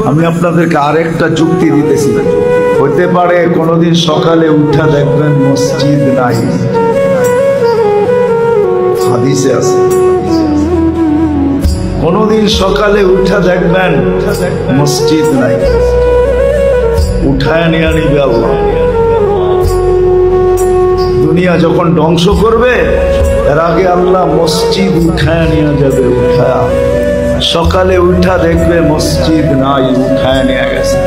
আমি আপনাদেরকে আরেকটা যুক্তি দিতেছি। হতে পারে কোনোদিন সকালে উঠা দেখবেন মসজিদ নাই, হাদিসে আছে। কোনোদিন সকালে উঠা দেখবেন মসজিদ নাই, উঠায় নিয়ে নিবে আল্লাহ। দুনিয়া যখন ধ্বংস করবে এর আগে আল্লাহ মসজিদ উঠায় নিয়ে যাবে। উঠা সকালে উঠা দেখবে মসজিদ নাই, উঠায় নিয়ে গেছে।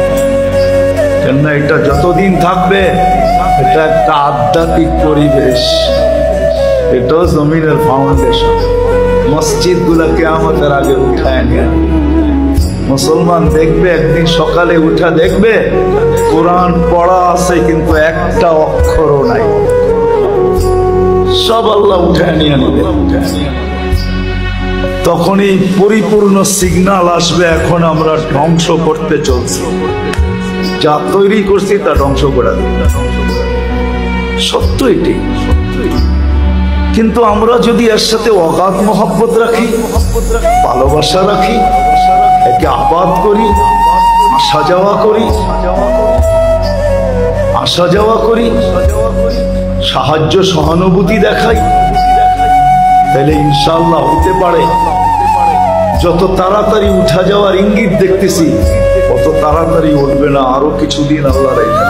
কেননা এটা যতদিন থাকবে এটা একটা আধ্যাত্মিক পরিবেশ, এটাও জমিনের ফাউন্ডেশন। মসজিদ গুলা কিয়ামতের আগে উঠায় নিয়ে মুসলমান দেখবে একদিন সকালে উঠা দেখবে কোরআন পড়া আছে কিন্তু একটা অক্ষরও নাই, সব আল্লাহ উঠায় নিয়ে নেবে। তখনই পরিপূর্ণ সিগন্যাল আসবে এখন আমরা ধ্বংস করতে চলছি, যা তৈরি করছি তা ধ্বংস করা। সত্য এটি। কিন্তু আমরা যদি এর সাথে অগাধ মহব্বত রাখি, ভালোবাসা রাখি, একে আবাদ করি, আসা যাওয়া করি, সাহায্য সহানুভূতি দেখাই, তাহলে ইনশাআল্লাহ হতে পারে যত তাড়াতাড়ি উঠা যাওয়ার ইঙ্গিত দেখতেছি তত তাড়াতাড়ি উঠবে না, আরো কিছুদিন আল্লাহ রেখে